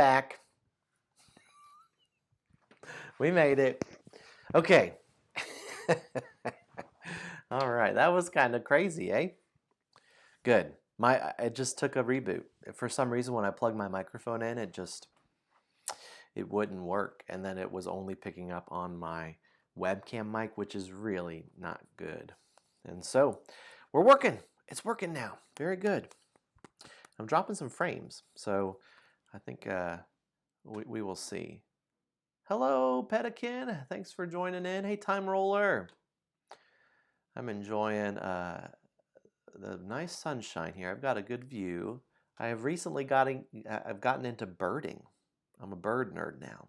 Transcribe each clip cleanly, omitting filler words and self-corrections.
back. We made it. Okay. All right, that was kind of crazy, eh? Good. It just took a reboot. For some reason, when I plugged my microphone in, it wouldn't work, and then it was only picking up on my webcam mic, which is really not good. And so we're working. It's working now. Very good. I'm dropping some frames, so I think we will see. Hello, Pedikin. Thanks for joining in. Hey, Time Roller. I'm enjoying the nice sunshine here. I've got a good view. I have recently I've gotten into birding. I'm a bird nerd now.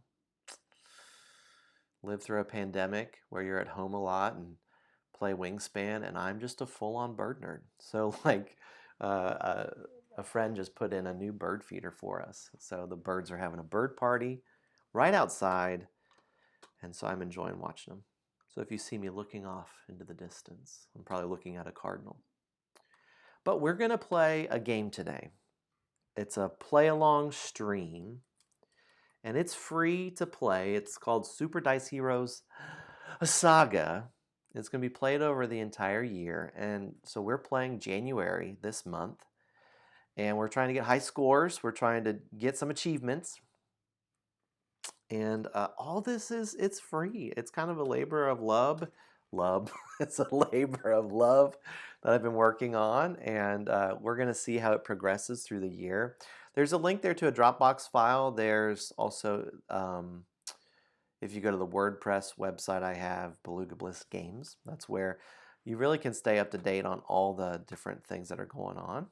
Lived through a pandemic where you're at home a lot and play Wingspan, and I'm just a full-on bird nerd. So like a friend just put in a new bird feeder for us. So the birds are having a bird party right outside, and so I'm enjoying watching them. So if you see me looking off into the distance, I'm probably looking at a cardinal. But we're going to play a game today. It's a play-along stream, and it's free to play. It's called Super Dice Heroes Saga. It's going to be played over the entire year, and so we're playing January this month, and we're trying to get high scores. We're trying to get some achievements, and all this it's free. It's kind of a labor of love. It's a labor of love that I've been working on, and we're going to see how it progresses through the year. There's a link there to a Dropbox file. There's also, if you go to the WordPress website I have, Beluga Bliss Games, that's where you really can stay up to date on all the different things that are going on.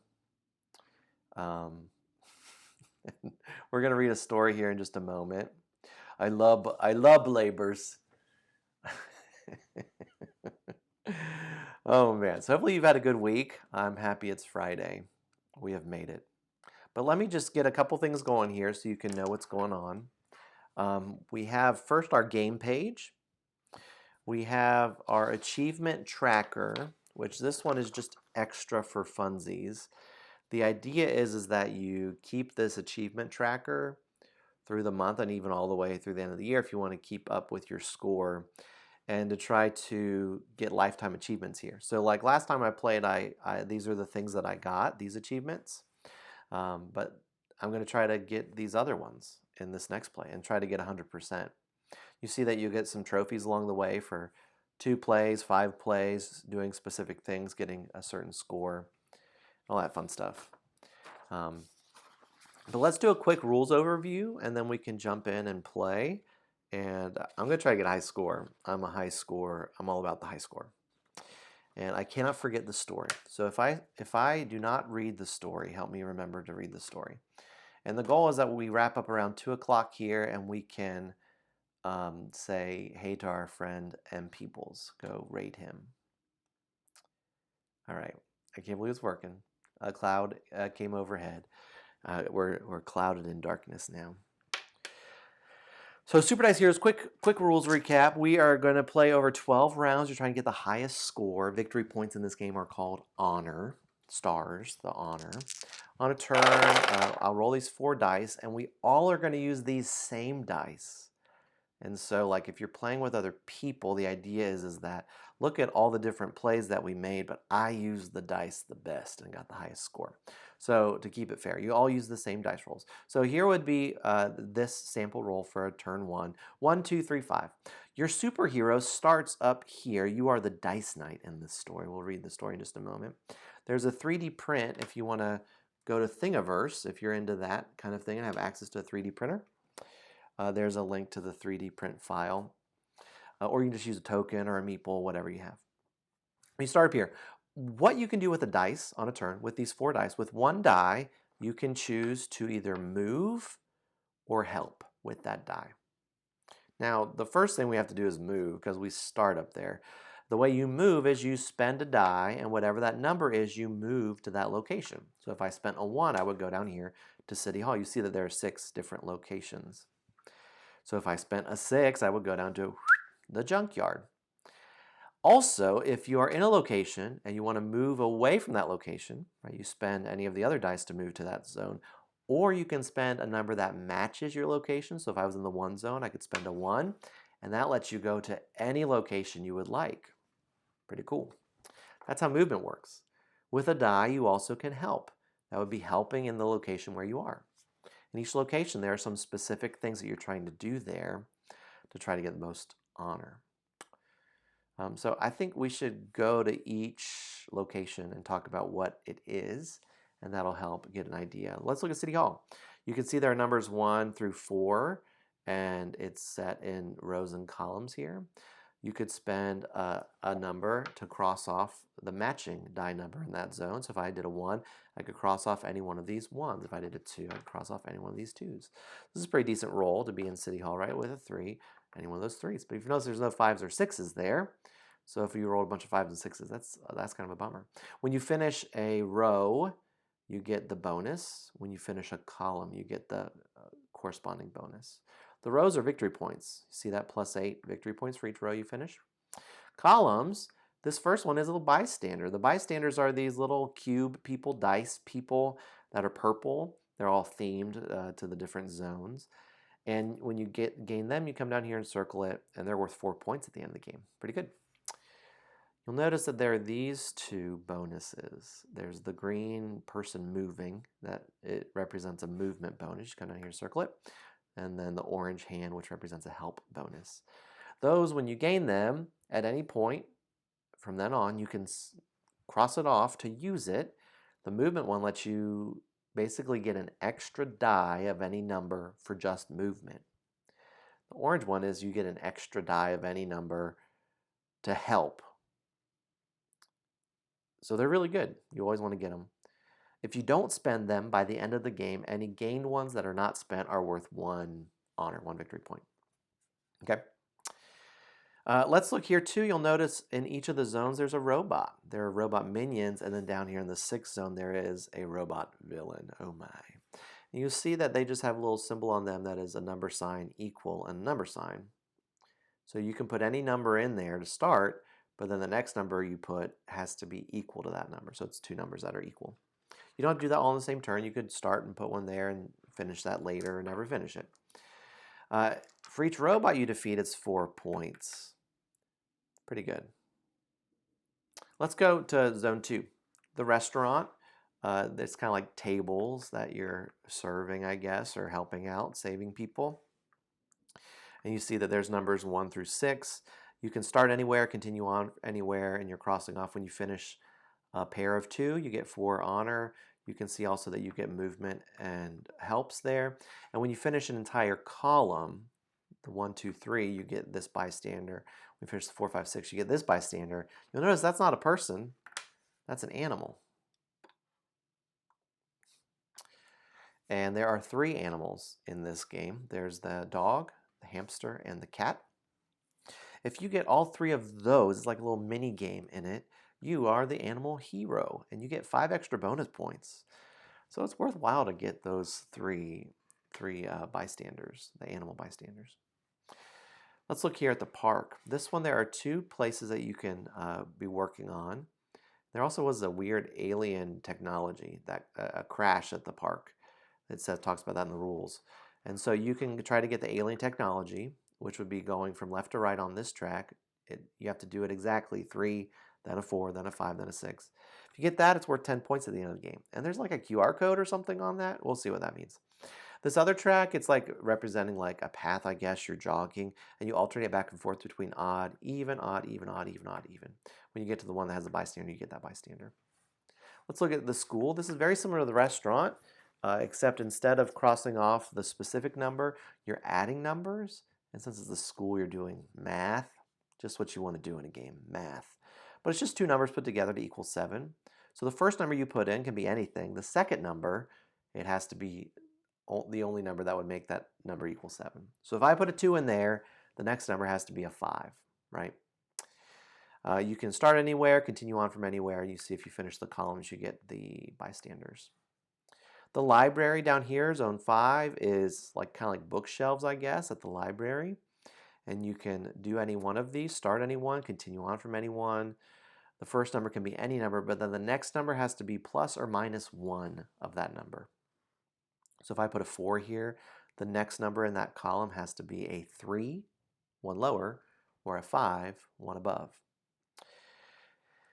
We're going to read a story here in just a moment. I love labors. Oh man, so hopefully you've had a good week. I'm happy it's Friday. We have made it. But let me just get a couple things going here so you can know what's going on. We have first our game page. We have our achievement tracker, which this one is just extra for funsies. The idea is that you keep this achievement tracker through the month and even all the way through the end of the year if you want to keep up with your score and to try to get lifetime achievements here. So like last time I played, these are the things that I got, these achievements. But I'm going to try to get these other ones in this next play and try to get 100%. You see that you get some trophies along the way for 2 plays, 5 plays, doing specific things, getting a certain score, all that fun stuff. But let's do a quick rules overview, and then we can jump in and play. And I'm going to try to get a high score. I'm a high score. I'm all about the high score. And I cannot forget the story. So if I do not read the story, help me remember to read the story. And the goal is that we wrap up around 2 o'clock here, and we can say hey to our friend M. Peoples. Go rate him. All right. I can't believe it's working. A cloud came overhead. We're clouded in darkness now. So Super Dice Heroes, quick rules recap. We are going to play over 12 rounds. You're trying to get the highest score. Victory points in this game are called honor. Stars, the honor. On a turn, I'll roll these 4 dice, and we all are going to use these same dice. And so like if you're playing with other people, the idea is that look at all the different plays that we made, but I used the dice the best and got the highest score. So to keep it fair, you all use the same dice rolls. So here would be this sample roll for a turn 1. 1, 2, 3, 5. Your superhero starts up here. You are the dice knight in this story. We'll read the story in just a moment. There's a 3D print if you want to go to Thingiverse, if you're into that kind of thing and have access to a 3D printer. There's a link to the 3D print file. Or you can just use a token or a meeple, whatever you have. You start up here. What you can do with a dice on a turn, with these 4 dice, with 1 die, you can choose to either move or help with that die. Now, the first thing we have to do is move because we start up there. The way you move is you spend a die, and whatever that number is, you move to that location. So if I spent a 1, I would go down here to City Hall. You see that there are 6 different locations. So if I spent a 6, I would go down to the junkyard. Also, if you are in a location and you want to move away from that location, right, you spend any of the other dice to move to that zone, or you can spend a number that matches your location. So if I was in the 1 zone, I could spend a 1, and that lets you go to any location you would like. Pretty cool. That's how movement works. With a die, you also can help. That would be helping in the location where you are. In each location, there are some specific things that you're trying to do there to try to get the most honor. So I think we should go to each location and talk about what it is, and that'll help get an idea. Let's look at City Hall. You can see there are numbers 1 through 4, and it's set in rows and columns here. You could spend a number to cross off the matching die number in that zone. So if I did a 1, I could cross off any one of these 1s. If I did a 2, I'd cross off any one of these 2s. This is a pretty decent roll to be in City Hall, right? With a 3, any one of those 3s. But if you notice there's no 5s or 6s there, so if you roll a bunch of 5s and 6s, that's kind of a bummer. When you finish a row, you get the bonus. When you finish a column, you get the corresponding bonus. The rows are victory points. You see that +8 victory points for each row you finish. Columns, this first one is a little bystander. The bystanders are these little cube people, dice people that are purple. They're all themed to the different zones. And when you gain them, you come down here and circle it, and they're worth 4 points at the end of the game. Pretty good. You'll notice that there are these 2 bonuses. There's the green person moving, that it represents a movement bonus. You come down here and circle it. And then the orange hand, which represents a help bonus. Those, when you gain them at any point from then on, you can cross it off to use it. The movement one lets you basically get an extra die of any number for just movement. The orange one is you get an extra die of any number to help. So they're really good. You always want to get them. If you don't spend them by the end of the game, any gained ones that are not spent are worth 1 honor, 1 victory point. Okay. Let's look here too. You'll notice in each of the zones there's a robot. There are robot minions, and then down here in the 6th zone there is a robot villain. Oh my. And you see that they just have a little symbol on them that is a number sign, equal, and a number sign. So you can put any number in there to start, but then the next number you put has to be equal to that number. So it's 2 numbers that are equal. You don't have to do that all in the same turn. You could start and put one there and finish that later or never finish it. For each robot you defeat, it's 4 points. Pretty good. Let's go to zone 2. The restaurant. It's kind of like tables that you're serving, I guess, or helping out, saving people. And you see that there's numbers 1 through 6. You can start anywhere, continue on anywhere, and you're crossing off when you finish a pair of 2. You get 4 honor. You can see also that you get movement and helps there. And when you finish an entire column, the 1, 2, 3, you get this bystander. When you finish the 4, 5, 6, you get this bystander. You'll notice that's not a person. That's an animal. And there are 3 animals in this game. There's the dog, the hamster, and the cat. If you get all 3 of those, it's like a little mini game in it, you are the animal hero, and you get 5 extra bonus points. So it's worthwhile to get those three bystanders, the animal bystanders. Let's look here at the park. This one, there are 2 places that you can be working on. There also was a weird alien technology, that a crash at the park. It talks about that in the rules. And so you can try to get the alien technology, which would be going from left to right on this track. You have to do it exactly 3, then a 4, then a 5, then a 6. If you get that, it's worth 10 points at the end of the game. And there's like a QR code or something on that. We'll see what that means. This other track, it's like representing like a path, I guess. You're jogging, and you alternate back and forth between odd, even, odd, even, odd, even, odd, even. When you get to the one that has a bystander, you get that bystander. Let's look at the school. This is very similar to the restaurant, except instead of crossing off the specific number, you're adding numbers. And since it's the school, you're doing math, just what you want to do in a game, math. But it's just 2 numbers put together to equal 7. So the first number you put in can be anything. The second number, it has to be the only number that would make that number equal 7. So if I put a 2 in there, the next number has to be a 5, right? You can start anywhere, continue on from anywhere. You see if you finish the columns, you get the bystanders. The library down here, zone 5, is like kind of like bookshelves, I guess, at the library. And you can do any one of these, start any one, continue on from any one. The first number can be any number, but then the next number has to be plus or minus 1 of that number. So if I put a 4 here, the next number in that column has to be a 3, one lower, or a 5, one above.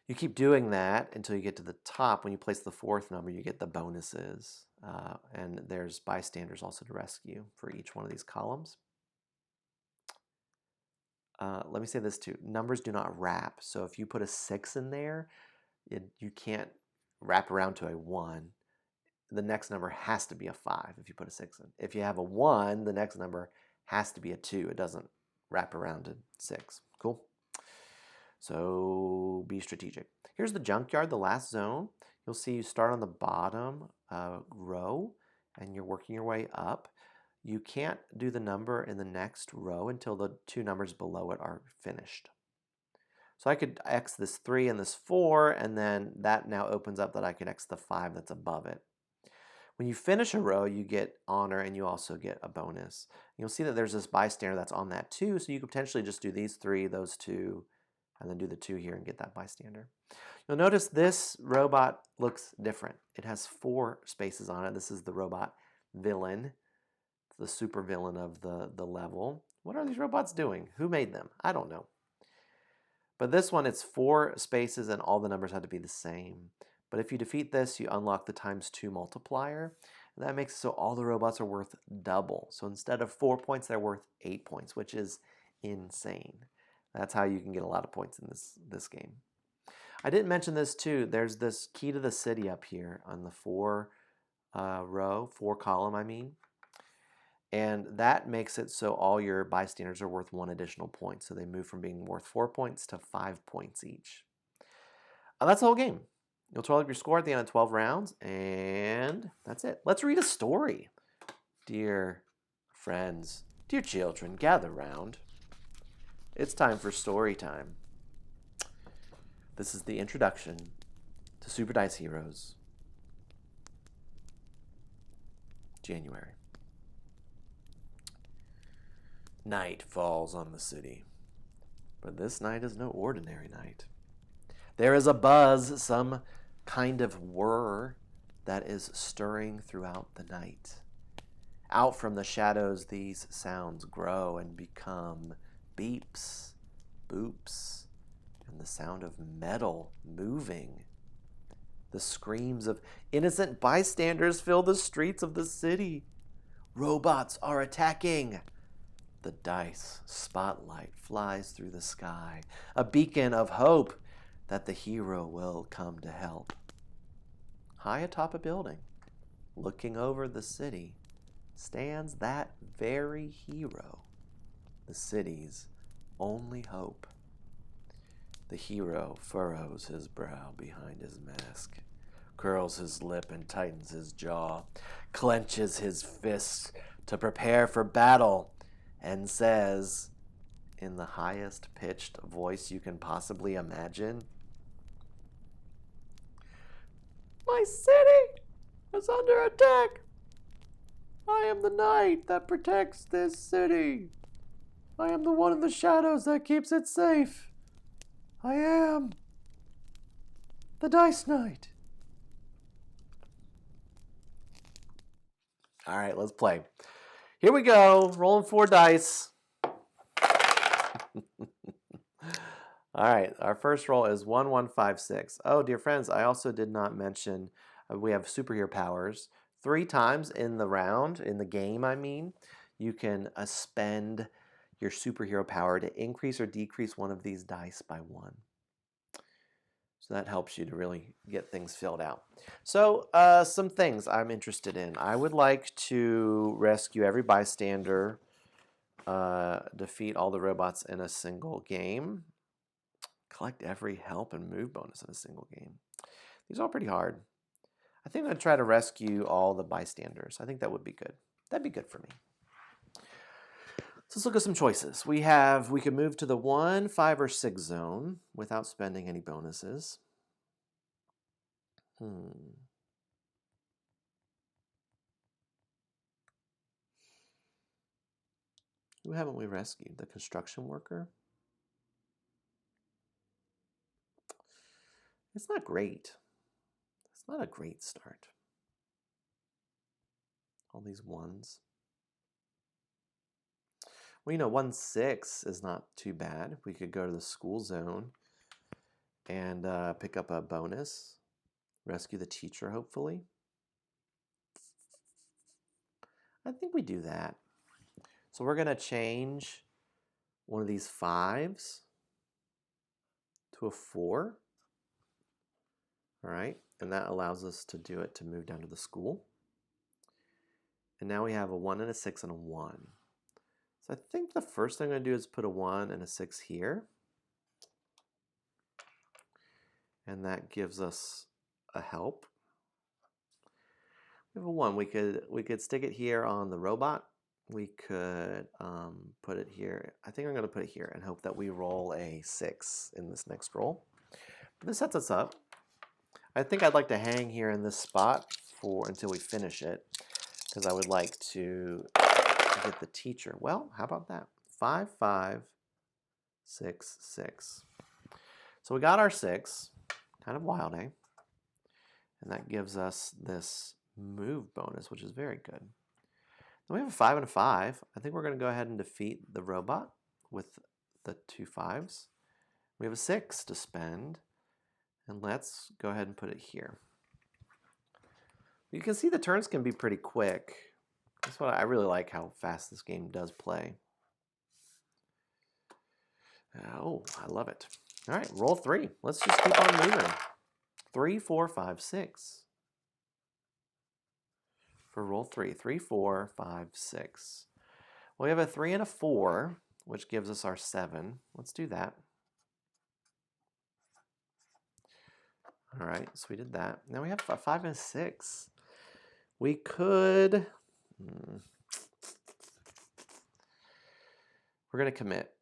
You keep doing that until you get to the top. When you place the 4th number, you get the bonuses. And there's bystanders also to rescue for each one of these columns. Let me say this too. Numbers do not wrap. So if you put a 6 in there, you can't wrap around to a 1. The next number has to be a 5 if you put a 6 in. If you have a 1, the next number has to be a 2. It doesn't wrap around to 6. Cool? So be strategic. Here's the junkyard, the last zone. You'll see you start on the bottom row and you're working your way up. You can't do the number in the next row until the 2 numbers below it are finished. So I could X this 3 and this 4, and then that now opens up that I could X the 5 that's above it. When you finish a row, you get honor and you also get a bonus. You'll see that there's this bystander that's on that too, so you could potentially just do these 3, those 2, and then do the 2 here and get that bystander. You'll notice this robot looks different. It has 4 spaces on it. This is the robot villain, the super villain of the level. What are these robots doing? Who made them? I don't know. But this one, it's 4 spaces and all the numbers have to be the same. But if you defeat this, you unlock the ×2 multiplier. And that makes it so all the robots are worth double. So instead of 4 points, they're worth 8 points, which is insane. That's how you can get a lot of points in this game. I didn't mention this too. There's this key to the city up here on the 4 column, I mean. And that makes it so all your bystanders are worth 1 additional point. So they move from being worth 4 points to 5 points each. That's the whole game. You'll total up your score at the end of 12 rounds, and that's it. Let's read a story. Dear friends, dear children, gather round. It's time for story time. This is the introduction to Super Dice Heroes. January. Night falls on the city, but this night is no ordinary night. There is a buzz, some kind of whir that is stirring throughout the night. Out from the shadows, these sounds grow and become beeps, boops, and the sound of metal moving. The screams of innocent bystanders fill the streets of the city. Robots are attacking. The dice spotlight flies through the sky, a beacon of hope that the hero will come to help. High atop a building, looking over the city, stands that very hero, the city's only hope. The hero furrows his brow behind his mask, curls his lip and tightens his jaw, clenches his fist to prepare for battle, and says, in the highest pitched voice you can possibly imagine, "My city is under attack. I am the knight that protects this city. I am the one in the shadows that keeps it safe. I am the Dice Knight." All right, let's play. Here we go. Rolling 4 dice. All right, our first roll is 1156. Oh, dear friends, I also did not mention we have superhero powers. 3 times in the round, in the game, I mean, you can spend your superhero power to increase or decrease one of these dice by 1. So that helps you to really get things filled out. So some things I'm interested in. I would like to rescue every bystander, defeat all the robots in a single game, collect every help and move bonus in a single game. These are all pretty hard. I think I'm going to try to rescue all the bystanders. I think that would be good. That'd be good for me. So let's look at some choices. We could move to the 1, 5, or 6 zone without spending any bonuses. Who haven't we rescued? The construction worker? It's not great. It's not a great start. all these ones. Well, you know, 1-6 is not too bad. We could go to the school zone and pick up a bonus. Rescue the teacher, hopefully. I think we do that. So we're going to change one of these 5s to a 4. All right, and that allows us to do it to move down to the school. And now we have a 1 and a 6 and a 1. So I think the first thing I'm going to do is put a 1 and a 6 here. And that gives us a help. We have a 1. We could stick it here on the robot. We could put it here. I think I'm going to put it here and hope that we roll a 6 in this next roll. But this sets us up. I think I'd like to hang here in this spot until we finish it, because I would like to get the teacher. Well, how about that? 5, 5, 6, 6. So we got our 6. Kind of wild, eh? And that gives us this move bonus, which is very good. Then we have a 5 and a 5. I think we're going to go ahead and defeat the robot with the 2 5s. We have a 6 to spend. And let's go ahead and put it here. You can see the turns can be pretty quick. That's what I really like, how fast this game does play. Oh, I love it. All right, roll 3. Let's just keep on moving. 3, 4, 5, 6. For roll 3, 3, 4, 5, 6. Well, we have a 3 and a 4, which gives us our 7. Let's do that. All right, so we did that. Now we have a 5 and a 6. We could... We're going to commit.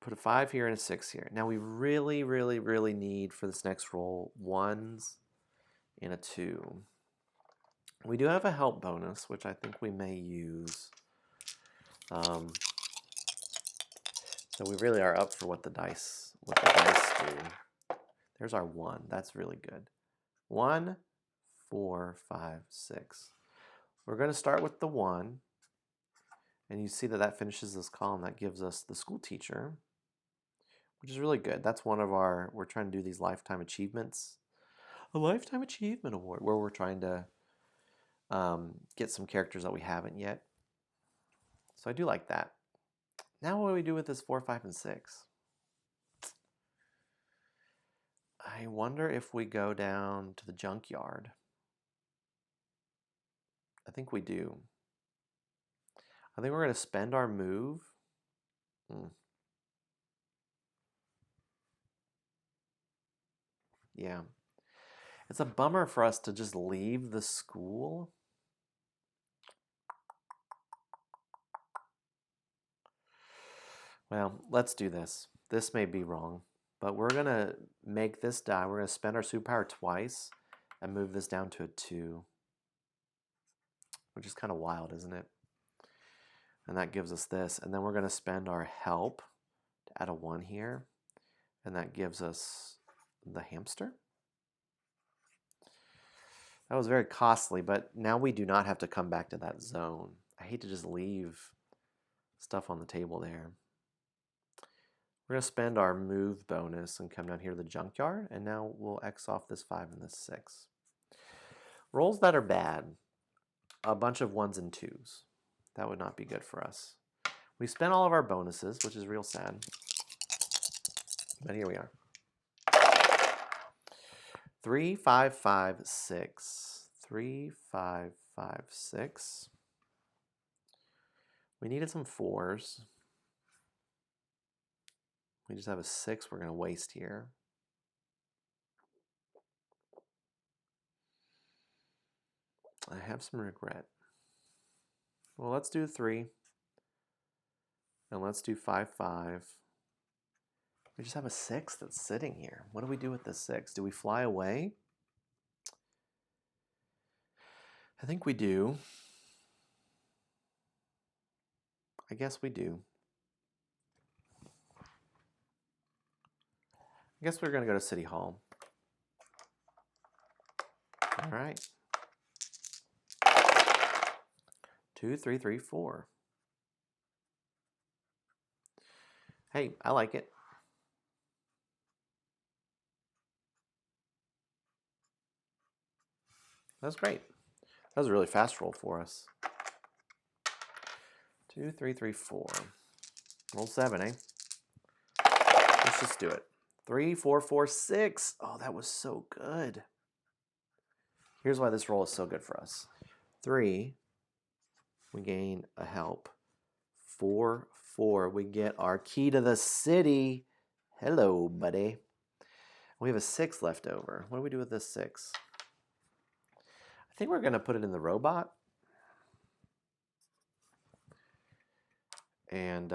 Put a 5 here and a 6 here. Now we really, really, really need for this next roll 1s and a 2. We do have a help bonus, which I think we may use. So we really are up for what the dice do. There's our 1. That's really good. 1, 4, 5, 6. We're going to start with the 1. And you see that that finishes this column. That gives us the school teacher, which is really good. That's one of our, we're trying to do these lifetime achievements. A lifetime achievement award where we're trying to get some characters that we haven't yet. So I do like that. Now what do we do with this 4, 5, and 6? I wonder if we go down to the junkyard. I think we do. I think we're going to spend our move. Yeah. It's a bummer for us to just leave the school. Well, let's do this. This may be wrong, but we're going to make this die. We're going to spend our superpower twice and move this down to a 2, which is kind of wild, isn't it? And that gives us this. And then we're going to spend our help to add a 1 here. And that gives us the hamster. That was very costly, but now we do not have to come back to that zone. I hate to just leave stuff on the table there. We're going to spend our move bonus and come down here to the junkyard, and now we'll X off this 5 and this 6. Rolls that are bad, a bunch of 1s and 2s. That would not be good for us. We spent all of our bonuses, which is real sad. But here we are. 3, 5, 5, 6. 3, 5, 5, 6. We needed some 4s. We just have a 6 we're going to waste here. I have some regret. Well, let's do 3. And let's do 5, 5. We just have a 6 that's sitting here. What do we do with this 6? Do we fly away? I think we do. I guess we do. I guess we're going to go to City Hall. All right. 2, 3, 3, 4. Hey, I like it. That's great. That was a really fast roll for us. 2, 3, 3, 4. Roll 7, eh? Let's just do it. 3, 4, 4, 6. Oh, that was so good. Here's why this roll is so good for us. 3, we gain a help. 4, 4, we get our key to the city. Hello, buddy. We have a 6 left over. What do we do with this 6? I think we're going to put it in the robot. And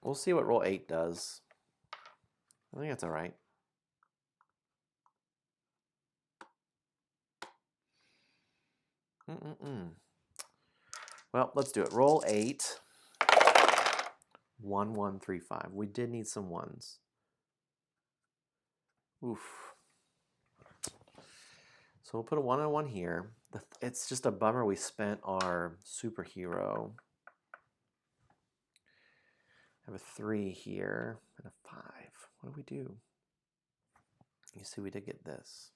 we'll see what roll 8 does. I think that's all right. Well, let's do it. Roll 8. 1, 1, 3, 5. We did need some ones. Oof. So we'll put a 1 and 1 here. It's just a bummer we spent our superhero. I have a 3 here and a 5. What do we do? You see, we did get this.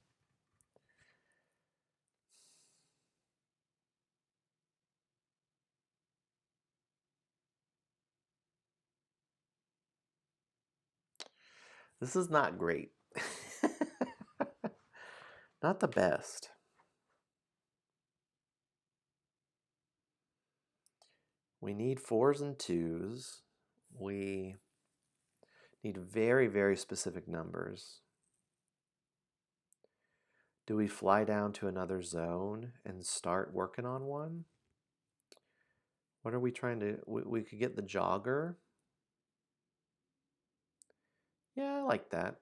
This is not great. Not the best. We need 4s and 2s. We need very, very specific numbers. Do we fly down to another zone and start working on one? What are we trying to... We could get the jogger. Yeah, I like that.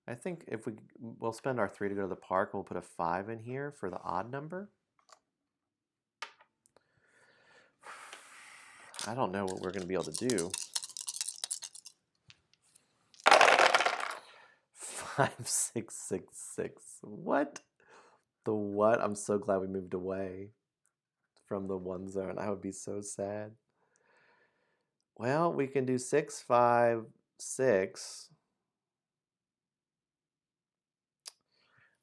I think if we'll spend our 3 to go to the park, we'll put a 5 in here for the odd number. I don't know what we're going to be able to do. 5, 6, 6, 6. What? The what? I'm so glad we moved away from the 1 zone. I would be so sad. Well, we can do 6, 5, 6.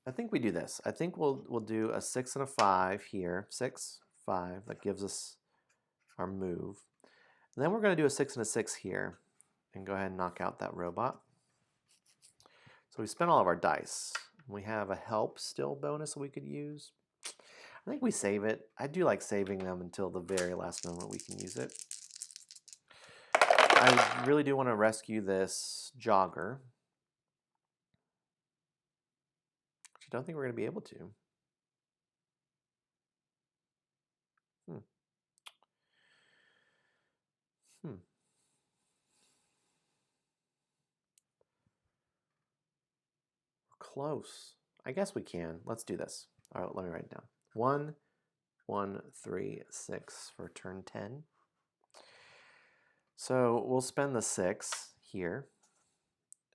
I think we do this. I think we'll do a 6 and a 5 here. 6, 5. That gives us our move. And then we're going to do a 6 and a 6 here and go ahead and knock out that robot. So we spent all of our dice. We have a help still bonus we could use. I think we save it. I do like saving them until the very last moment we can use it. I really do want to rescue this jogger. Which I don't think we're going to be able to. Close. I guess we can. Let's do this. All right, let me write it down. 1, 1, 3, 6 for turn 10. So we'll spend the 6 here,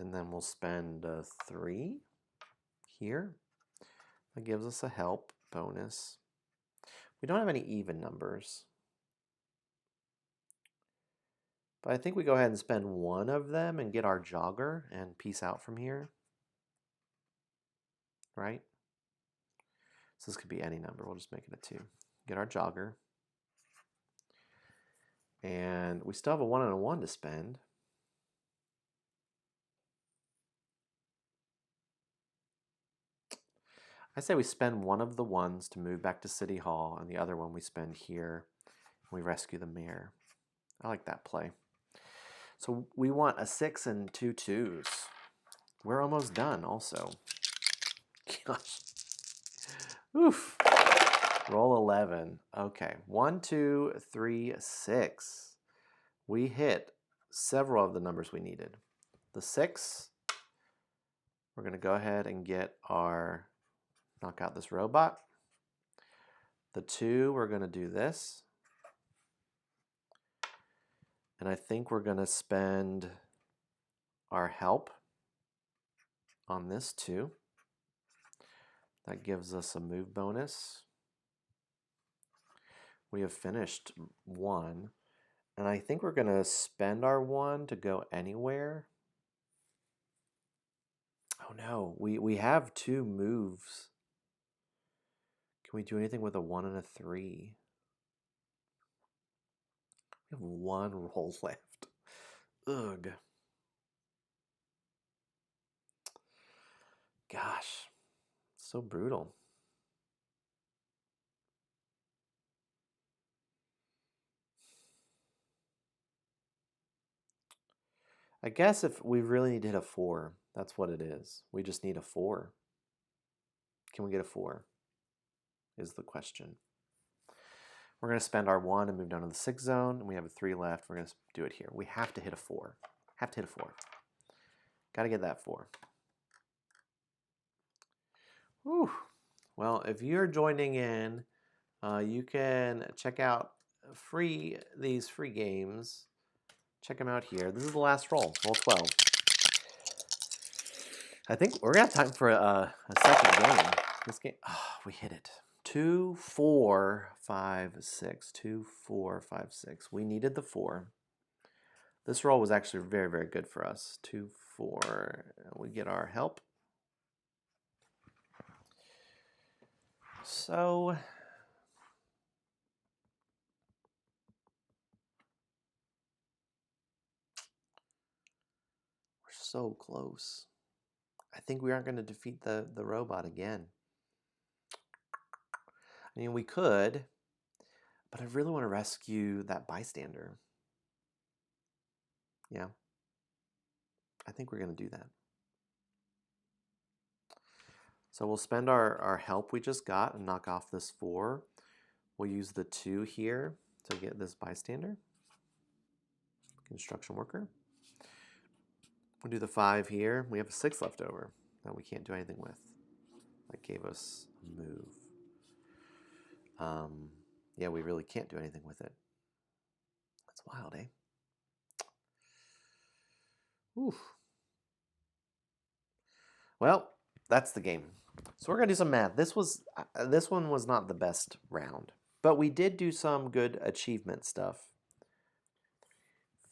and then we'll spend a 3 here. That gives us a help bonus. We don't have any even numbers. But I think we go ahead and spend 1 of them and get our jogger and peace out from here. Right? So this could be any number. We'll just make it a 2. Get our jogger. And we still have a 1 and a 1 to spend. I say we spend 1 of the 1s to move back to City Hall, and the other one we spend here. We rescue the mayor. I like that play. So we want a 6 and 2 2s. We're almost done also. Gosh. Oof. Roll 11. Okay. 1, 2, 3, 6. We hit several of the numbers we needed. The 6, we're going to go ahead and get our, knock out this robot. The 2, we're going to do this. And I think we're going to spend our help on this too. That gives us a move bonus. We have finished 1. And I think we're going to spend our 1 to go anywhere. Oh no, we have 2 moves. Can we do anything with a 1 and a 3? We have 1 roll left. Ugh. Gosh, so brutal. I guess if we really need to hit a 4, that's what it is. We just need a 4. Can we get a 4? Is the question. We're going to spend our 1 and move down to the 6 zone, and we have a 3 left. We're going to do it here. We have to hit a 4. Have to hit a 4. Got to get that 4. Whew. Well, if you're joining in, you can check out these free games. Check them out here. This is the last roll, roll 12. I think we're going to have time for a second game. This game, we hit it. 2, 4, 5, 6. 2, 4, 5, 6. We needed the 4. This roll was actually very, very good for us. 2, 4. We get our help. So we're so close. I think we aren't going to defeat the robot again. I mean, we could, but I really want to rescue that bystander. Yeah. I think we're going to do that. So we'll spend our help we just got and knock off this 4. We'll use the 2 here to get this bystander. Construction worker. We'll do the 5 here. We have a 6 left over that we can't do anything with. That gave us a move. Yeah, we really can't do anything with it. That's wild, eh? Oof. Well, that's the game. So we're gonna do some math. This one was not the best round, but we did do some good achievement stuff.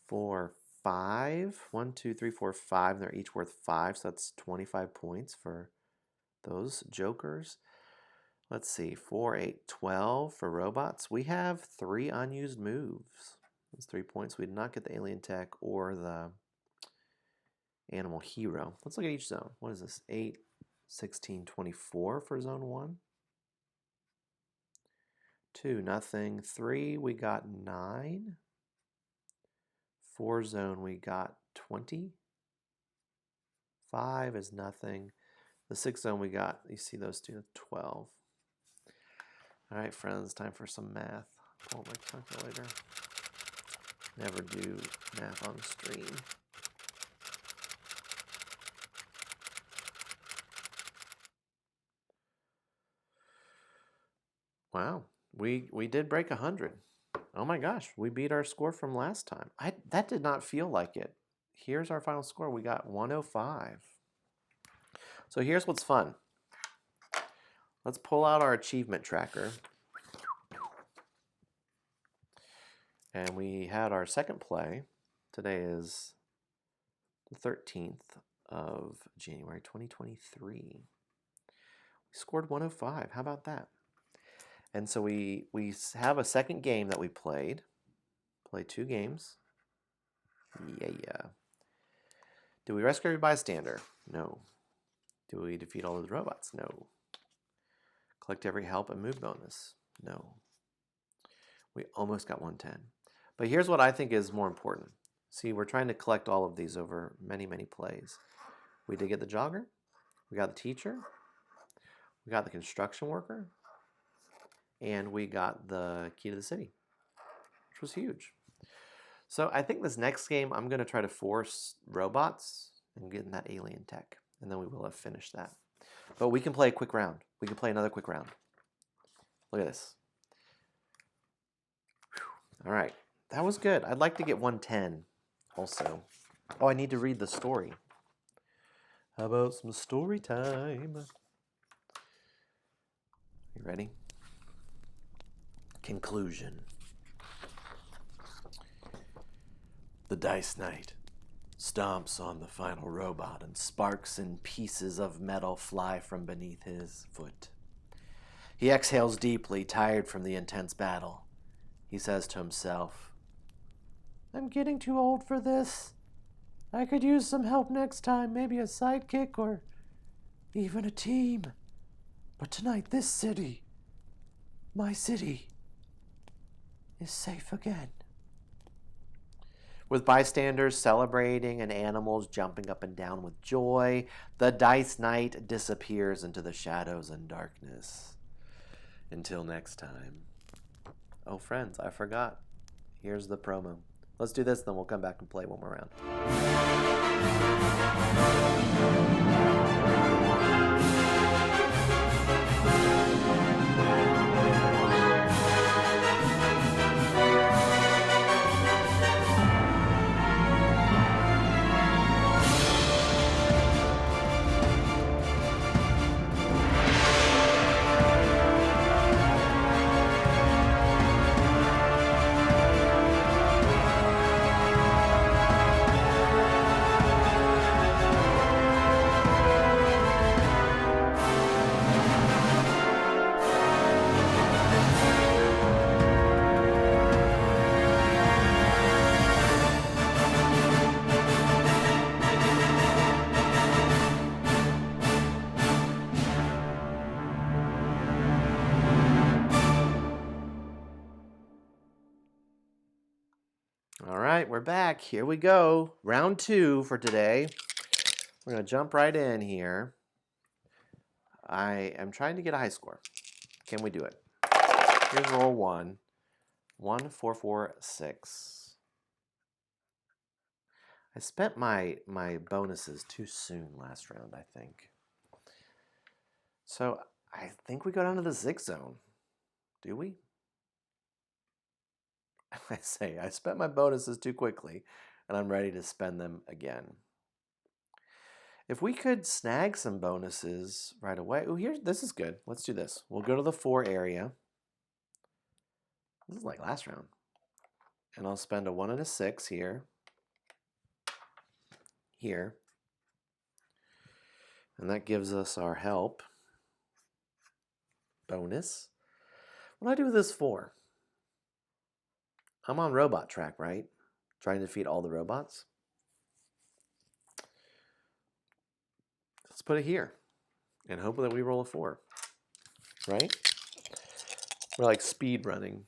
4, 5. 1, 2, 3, 4, 5. They're each worth 5, so that's 25 points for those jokers. Let's see, 4, 8, 12 for robots. We have 3 unused moves. That's 3 points. We did not get the alien tech or the animal hero. Let's look at each zone. What is this? 8, 16, 24 for zone 1. 2, nothing. 3, we got 9. 4 zone, we got 20. 5 is nothing. The 6 zone, we got, you see those two, 12. All right, friends, time for some math. Pull my calculator. Never do math on stream. Wow, we did break 100. Oh my gosh, we beat our score from last time. That did not feel like it. Here's our final score. We got 105. So here's what's fun. Let's pull out our achievement tracker. And we had our second play. Today is the 13th of January 2023. We scored 105. How about that? And so we have a second game that we played. Played 2 games. Yeah. Do we rescue every bystander? No. Do we defeat all of the robots? No. Collect every help and move bonus? No. We almost got 110. But here's what I think is more important. See, we're trying to collect all of these over many, many plays. We did get the jogger. We got the teacher. We got the construction worker. And we got the key to the city, which was huge. So I think this next game, I'm going to try to force robots and get in that alien tech. And then we will have finished that. But we can play a quick round. We can play another quick round. Look at this. Whew. All right. That was good. I'd like to get 110 also. Oh, I need to read the story. How about some story time? You ready? Conclusion. The Dice Knight stomps on the final robot and sparks and pieces of metal fly from beneath his foot. He exhales deeply, tired from the intense battle. He says to himself, "I'm getting too old for this. I could use some help next time, maybe a sidekick or even a team. But tonight, this city, my city, is safe again." With bystanders celebrating and animals jumping up and down with joy, the Dice Knight disappears into the shadows and darkness. Until next time. Oh, friends, I forgot. Here's the promo. Let's do this, then we'll come back and play one more round. All right, we're back. Here we go. Round 2 for today. We're going to jump right in here. I am trying to get a high score. Can we do it? Here's roll 1. 1, 4, 4, 6. I spent my bonuses too soon last round, I think. So I think we go down to the 6 zone. Do we? I say, I spent my bonuses too quickly, and I'm ready to spend them again. If we could snag some bonuses right away. Oh, this is good. Let's do this. We'll go to the 4 area. This is like last round. And I'll spend a 1 and a 6 here. Here. And that gives us our help bonus. What do I do with this 4? I'm on robot track, right? Trying to defeat all the robots. Let's put it here and hope that we roll a 4, right? We're like speed running.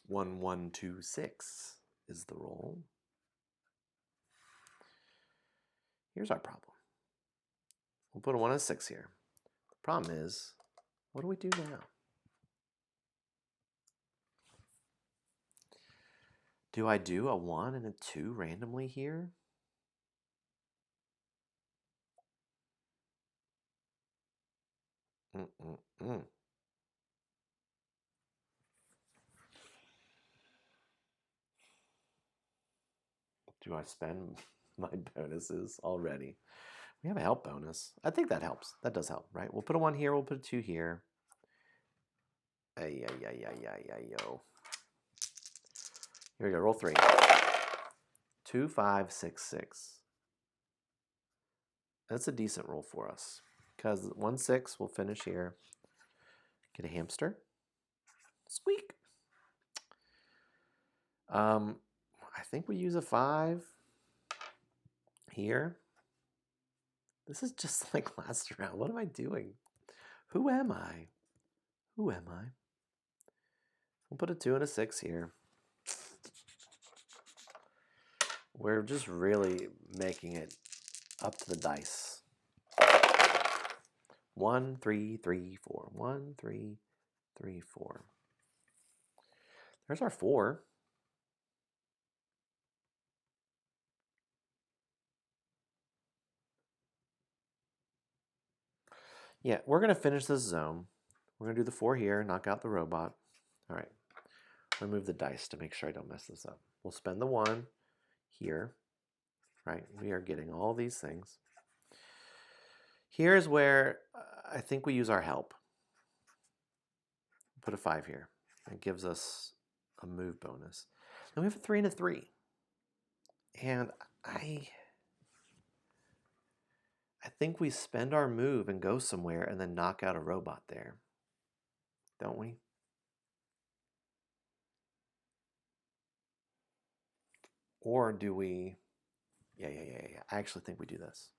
1, 1, 2, 6 is the roll. Here's our problem. We'll put a 1 and a 6 here. The problem is, what do we do now? Do I do a 1 and a 2 randomly here? Do I spend my bonuses already? We have a help bonus. I think that helps. That does help, right? We'll put a 1 here. We'll put a 2 here. Yo. Here we go. Roll 3. 2, 5, 6, 6. That's a decent roll for us because 1, 6 will finish here. Get a hamster. Squeak. I think we use a 5 here. This is just like last round. What am I doing? Who am I? Who am I? We'll put a 2 and a 6 here. We're just really making it up to the dice. 1, 3, 3, 4. 1, 3, 3, 4. There's our 4. Yeah, we're going to finish this zone. We're going to do the 4 here, knock out the robot. All right. I'll move the dice to make sure I don't mess this up. We'll spend the 1 here, right? We are getting all these things. Here's where I think we use our help. Put a 5 here. It gives us a move bonus. Then we have a 3 and a 3. And I think we spend our move and go somewhere and then knock out a robot there. Don't we? Or do we... Yeah. I actually think we do this.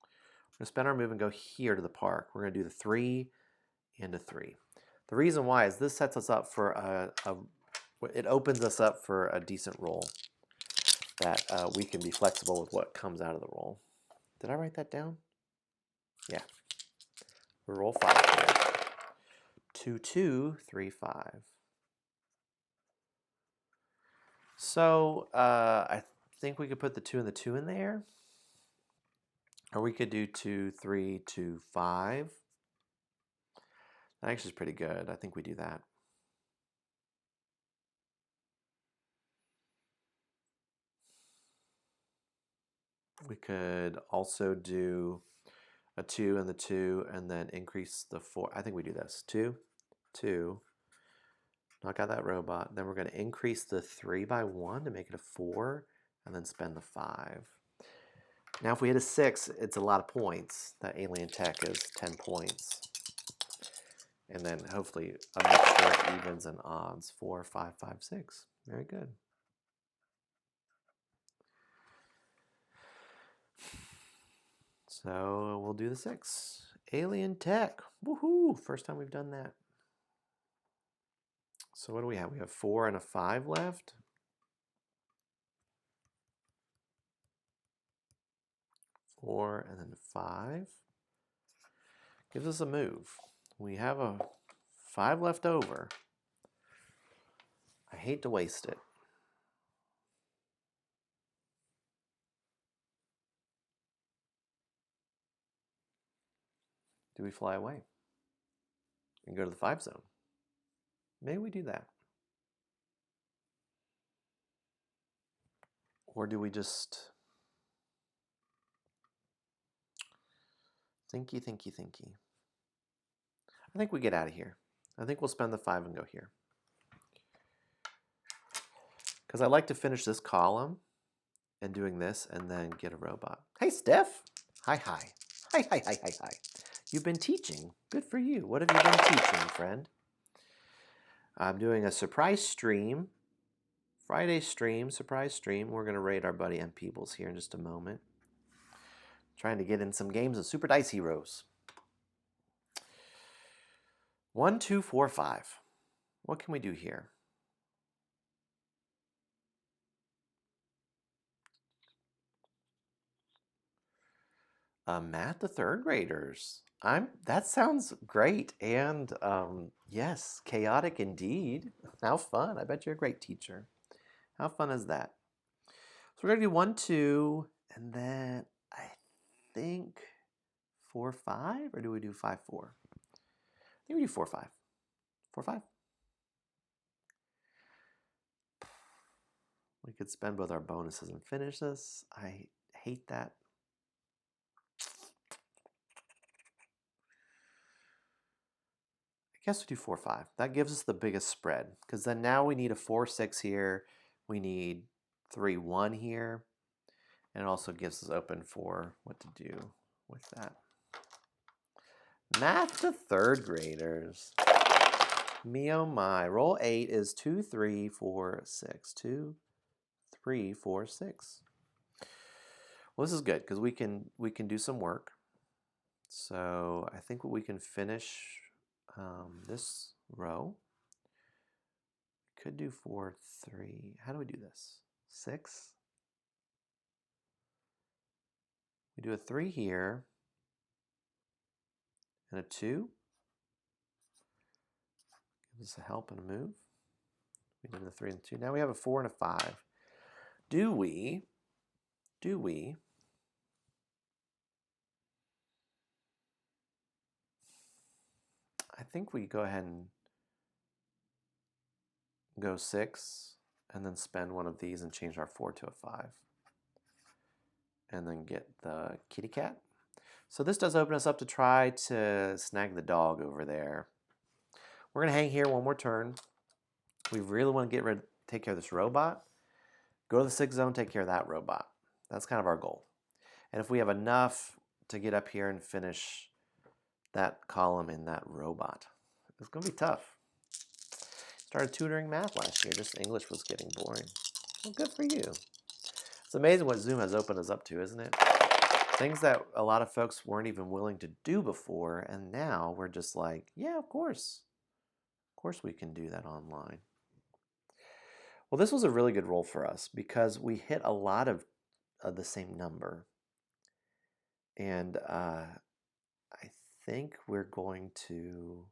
We're going to spend our move and go here to the park. We're going to do the 3 and a 3. The reason why is this sets us up for it opens us up for a decent roll that we can be flexible with what comes out of the roll. Did I write that down? Yeah. We roll 5 here. 2, 2, 3, 5. So I think we could put the 2 and the 2 in there. Or we could do 2, 3, 2, 5. That actually is pretty good. I think we do that. We could also do a 2 and the 2 and then increase the 4. I think we do this. 2, 2. Knock out that robot. Then we're going to increase the 3 by 1 to make it a 4 and then spend the 5. Now if we hit a 6, it's a lot of points. That alien tech is 10 points. And then hopefully a mixture of evens and odds. 4, 5, 5, 6. Very good. So we'll do the 6. Alien tech. Woohoo! First time we've done that. So what do we have? We have 4 and a 5 left. 4 and then 5. Gives us a move. We have a 5 left over. I hate to waste it. Do we fly away and go to the 5 zone? Maybe we do that. Or do we just thinky? I think we get out of here. I think we'll spend the 5 and go here. Because I like to finish this column and doing this and then get a robot. Hey, Steph. Hi. Hi. You've been teaching. Good for you. What have you been teaching, friend? I'm doing a surprise stream. Friday stream, surprise stream. We're going to raid our buddy M. Peebles here in just a moment. Trying to get in some games of Super Dice Heroes. 1, 2, 4, 5. What can we do here? Math to third graders. That sounds great, and yes, chaotic indeed. How fun! I bet you're a great teacher. How fun is that? So we're gonna do 1, 2, and then I think 4, 5, or do we do 5, 4? I think we do 4, 5. 4, 5. We could spend both our bonuses and finish this. I hate that. I guess we do 4, 5. That gives us the biggest spread, because then now we need a 4, 6 here. We need 3, 1 here. And it also gives us open for what to do with that. Math to third graders. Me oh my. Roll 8 is 2, 3, 4, 6. 2, 3, 4, 6. Well, this is good because we can do some work. So I think we can finish this row. Could do 4, 3. How do we do this? 6. We do a 3 here and a 2. Gives us a help and a move. We did the 3 and 2. Now we have a 4 and a 5. Do we? I think we go ahead and go 6 and then spend one of these and change our 4 to a 5. And then get the kitty cat. So this does open us up to try to snag the dog over there. We're going to hang here one more turn. We really want to take care of this robot. Go to the 6 zone, take care of that robot. That's kind of our goal. And if we have enough to get up here and finish that column in that robot, it's going to be tough. Started tutoring math last year, just English was getting boring. Well, good for you. It's amazing what Zoom has opened us up to, isn't it? Things that a lot of folks weren't even willing to do before, and now we're just like, yeah, of course. Of course we can do that online. Well, this was a really good roll for us because we hit a lot of the same number. And I think we're going to...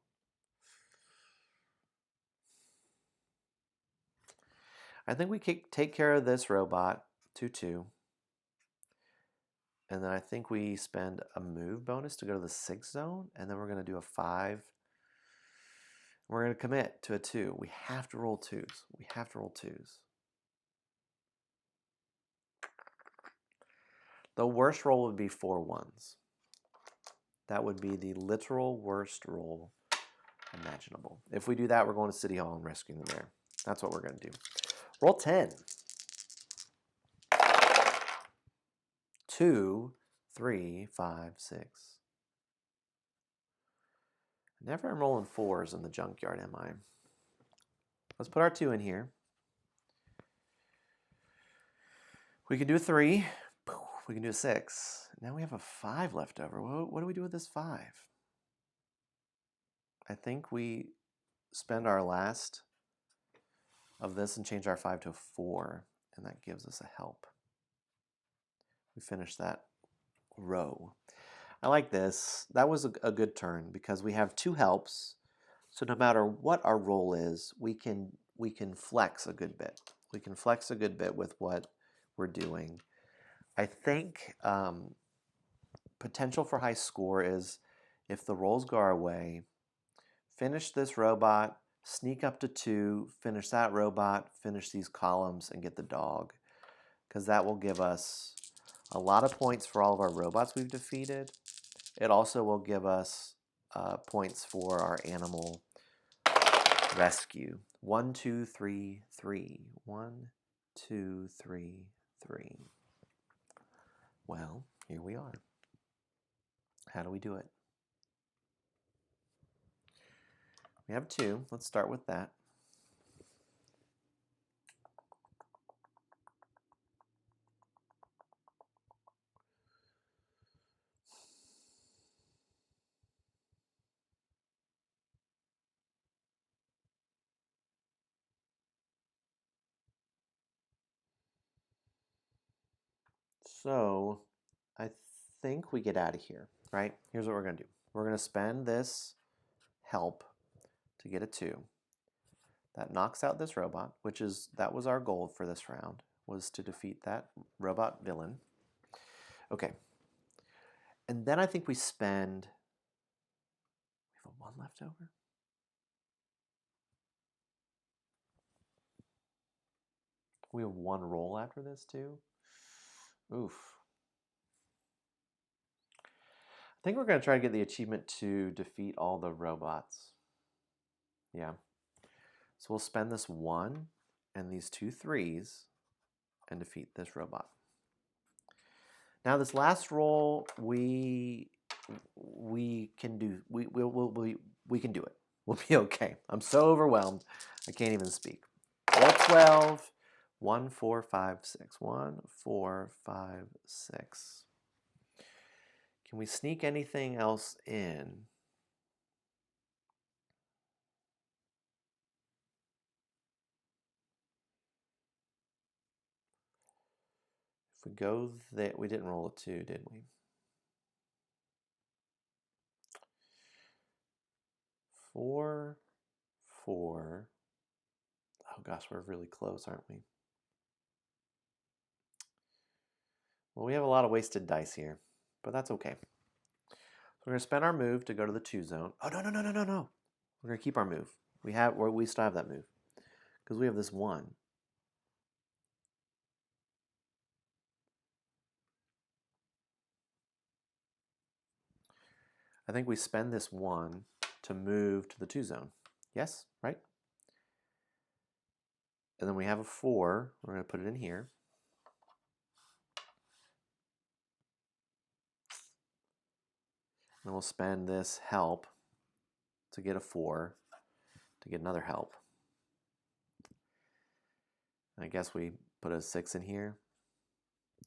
I think we take care of this robot, 2-2. And then I think we spend a move bonus to go to the 6 zone, and then we're going to do a 5. We're going to commit to a 2. We have to roll 2s. We have to roll 2s. The worst roll would be 4 1s. That would be the literal worst roll imaginable. If we do that, we're going to City Hall and rescuing the mayor. That's what we're going to do. Roll 10. 2, 3, 5, 6. Never am rolling 4s in the junkyard, am I? Let's put our 2 in here. We can do a 3. We can do a 6. Now we have a 5 left over. What do we do with this 5? I think we spend our last of this and change our 5 to a 4, and that gives us a help. We finish that row. I like this. That was a good turn because we have 2 helps. So no matter what our roll is, we can flex a good bit. We can flex a good bit with what we're doing. I think potential for high score is if the rolls go our way, finish this robot, sneak up to 2, finish that robot, finish these columns, and get the dog. Because that will give us a lot of points for all of our robots we've defeated. It also will give us points for our animal rescue. 1, 2, 3, 3. 1, 2, 3, 3. Well, here we are. How do we do it? We have 2. Let's start with that. So I think we get out of here, right? Here's what we're going to do. We're going to spend this help to get a 2. That knocks out this robot, that was our goal for this round, was to defeat that robot villain. Okay. And then I think we spend... We have a 1 left over? We have 1 roll after this too? Oof. I think we're going to try to get the achievement to defeat all the robots. Yeah. So we'll spend this 1 and these 2 3s and defeat this robot. Now this last roll, we can do. We can do it. We'll be okay. I'm so overwhelmed, I can't even speak. Roll 12. 1, 4, 5, 6. 1, 4, 5, 6. Can we sneak anything else in? If we go there, we didn't roll a 2, did we? 4, 4. Oh gosh, we're really close, aren't we? Well, we have a lot of wasted dice here, but that's okay. So we're going to spend our move to go to the 2 zone. Oh, no. We're going to keep our move. We still have that move because we have this 1. I think we spend this 1 to move to the 2 zone. Yes, right? and then we have a 4. We're going to put it in here. And we'll spend this help to get a 4 to get another help. I guess we put a 6 in here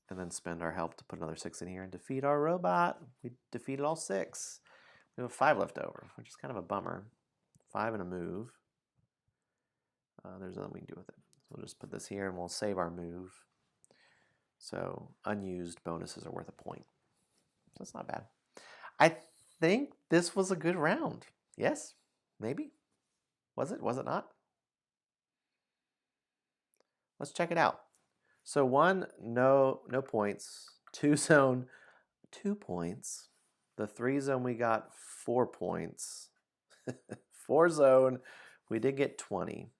and then spend our help to put another 6 in here and defeat our robot. We defeated all 6. We have a 5 left over, which is kind of a bummer. 5 and a move. There's nothing we can do with it. So we'll just put this here and we'll save our move. So unused bonuses are worth a point. So that's not bad. I think this was a good round. Yes? Maybe? Was it? Was it not? Let's check it out. So 1, no points. 2 zone, 2 points. The 3 zone, we got 4 points. 4 zone, we did get 20.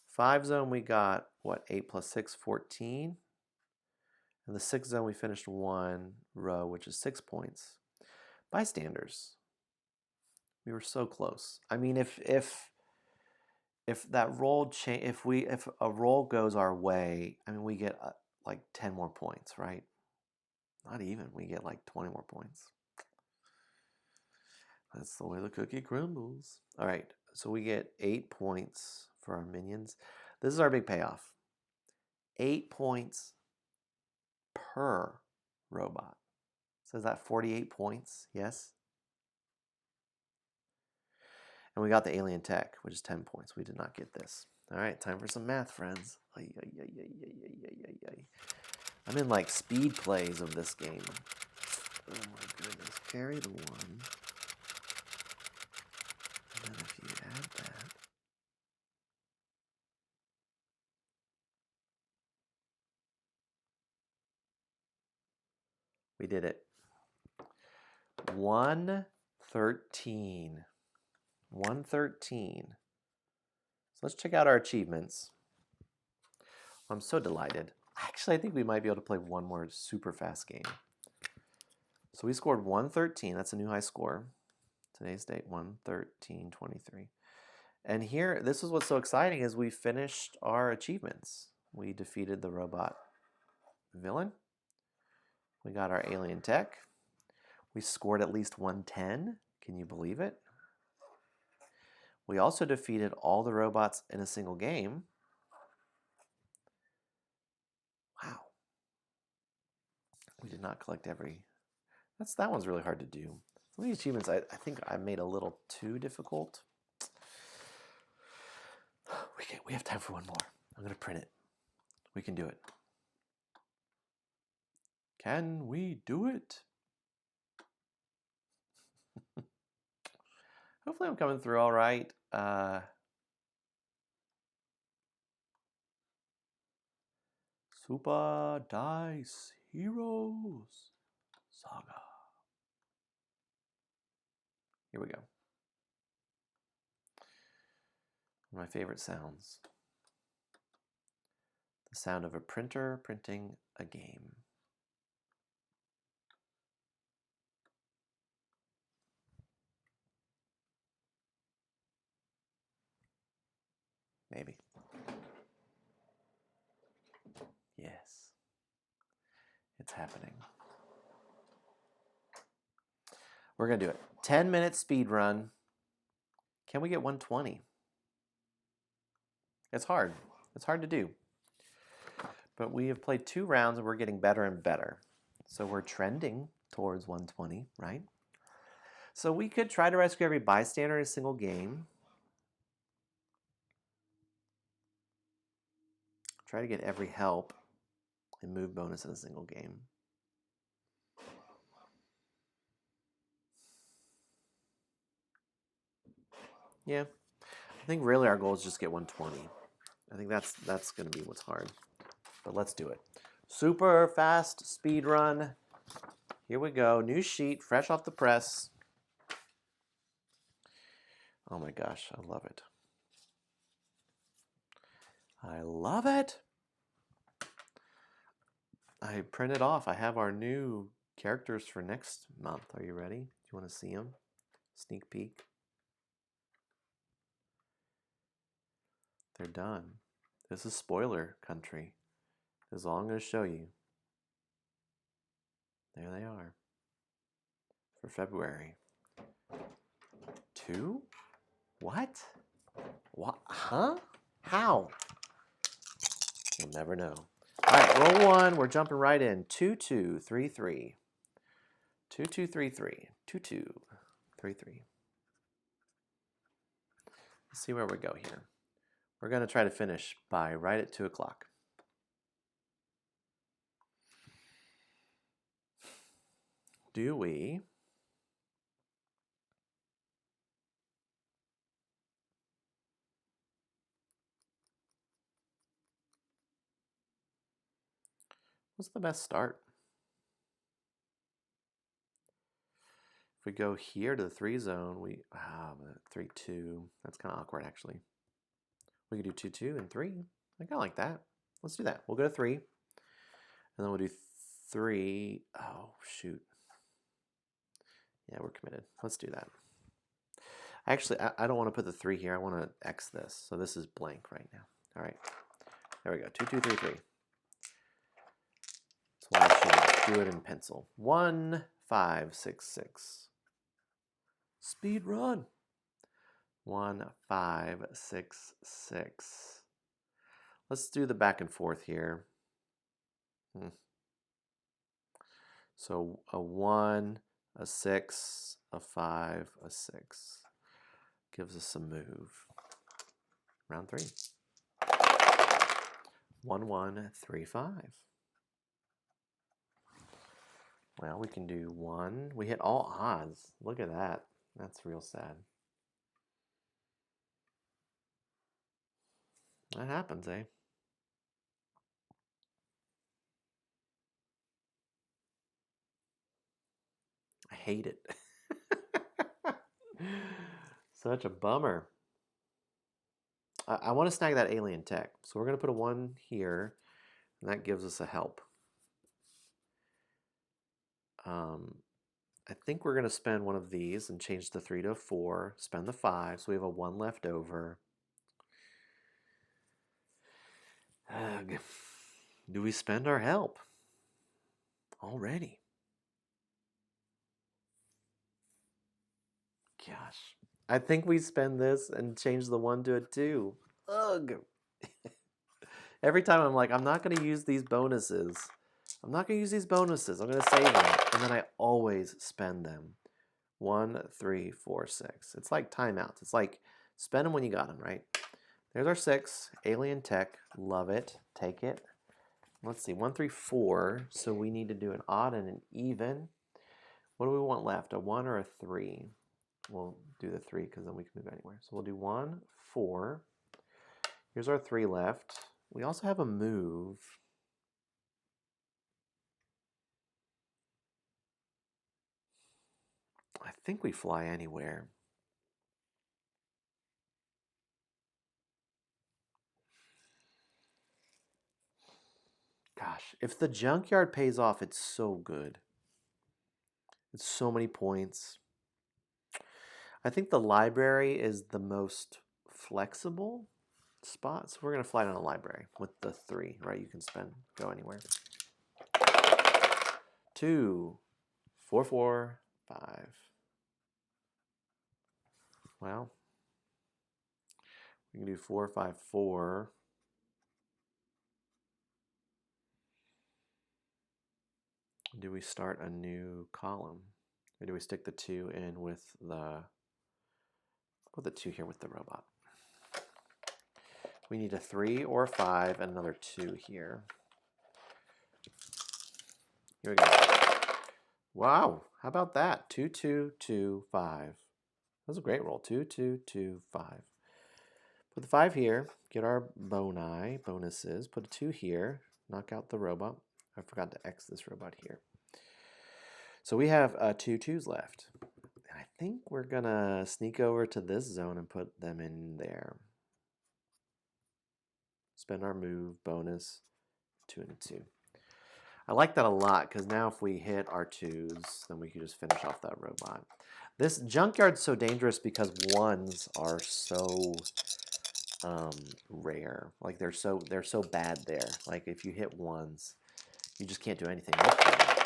5 zone, we got, what, 8 plus 6, 14. And the 6 zone, we finished 1 row, which is 6 points. Bystanders. We were so close. I mean, if that roll if a roll goes our way, I mean, we get like 10 more points, right? Not even. We get like 20 more points. That's the way the cookie crumbles. All right, so we get 8 points for our minions. This is our big payoff. 8 points per robot. So is that 48 points? Yes. And we got the alien tech, which is 10 points. We did not get this. All right, time for some math, friends. I'm in like speed plays of this game. Oh my goodness. Carry the 1. And then if you add that. We did it. 113. 113. So let's check out our achievements. I'm so delighted. Actually, I think we might be able to play one more super fast game. So we scored 113. That's a new high score. Today's date, 113.23. And here, this is what's so exciting is we finished our achievements. We defeated the robot villain. We got our alien tech. We scored at least 110. Can you believe it? We also defeated all the robots in a single game. Wow. We did not collect every... That one's really hard to do. Some of these achievements I think I made a little too difficult. We have time for one more. I'm going to print it. We can do it. Can we do it? Hopefully I'm coming through all right. Super Dice Heroes Saga. Here we go. One of my favorite sounds. The sound of a printer printing a game. Maybe. Yes. It's happening. We're going to do it. 10-minute speed run. Can we get 120? It's hard. It's hard to do. But we have played 2 rounds and we're getting better and better. So we're trending towards 120, right? So we could try to rescue every bystander in a single game. Try to get every help and move bonus in a single game. Yeah, I think really our goal is just get 120. I think that's going to be what's hard. But let's do it. Super fast speed run. Here we go. New sheet, fresh off the press. Oh my gosh, I love it. I love it. I printed off. I have our new characters for next month. Are you ready? Do you want to see them? Sneak peek. They're done. This is spoiler country. This is all I'm going to show you. There they are. For February. 2? What? What? Huh? How? You'll never know. All right, roll 1. We're jumping right in. 2, 2, 3, 3. 2, 2, 3, 3. 2, 2, 3, 3. Let's see where we go here. We're going to try to finish by right at 2 o'clock. Do we? What's the best start? If we go here to the 3 zone, we 3, 2. That's kind of awkward, actually. We could do 2, 2, and 3. I kind of like that. Let's do that. We'll go to 3, and then we'll do 3. Oh shoot. Yeah, we're committed. Let's do that. Actually, I don't want to put the 3 here. I want to X this. So this is blank right now. All right. There we go. 2, 2, 3, 3. So we'll actually do it in pencil. 1, 5, 6, 6. Speed run. 1, 5, 6, 6. Let's do the back and forth here. So a 1, a 6, a 5, a 6. Gives us a move. Round 3. 1, 1, 3, 5. Well, we can do 1. We hit all odds. Look at that. That's real sad. That happens, eh? I hate it. Such a bummer. I want to snag that alien tech. So we're going to put a 1 here, and that gives us a help. I think we're going to spend one of these and change the 3 to a 4, spend the 5, so we have a 1 left over. Do we spend our help already? Gosh. I think we spend this and change the 1 to a 2. Ugh. Every time I'm like, I'm not going to use these bonuses. I'm not going to use these bonuses. I'm going to save them. And then I always spend them. 1, 3, 4, 6. It's like timeouts. It's like spend them when you got them, right? There's our 6. Alien tech. Love it. Take it. Let's see. 1, 3, 4. So we need to do an odd and an even. What do we want left? A 1 or a 3? We'll do the 3 because then we can move anywhere. So we'll do 1, 4. Here's our 3 left. We also have a move. I think we fly anywhere. Gosh, if the junkyard pays off, it's so good. It's so many points. I think the library is the most flexible spot. So we're going to fly down a library with the 3, right? You can go anywhere. 2, 4, 4, 5. Well, we can do 4, 5, 4. Do we start a new column? Or do we stick the 2 in with the... Put the 2 here with the robot. We need a 3 or a 5 and another 2 here. Here we go. Wow, how about that? 2, 2, 2, 5. That was a great roll. 2, 2, 2, 5. Put the 5 here. Get our bonuses. Put a 2 here. Knock out the robot. I forgot to X this robot here. So we have 2 2s left. And I think we're going to sneak over to this zone and put them in there. Spend our move, bonus, 2 and a 2. I like that a lot because now if we hit our 2s, then we can just finish off that robot. This junkyard's so dangerous because 1s are so rare. Like they're so bad there. Like if you hit ones, you just can't do anything with them.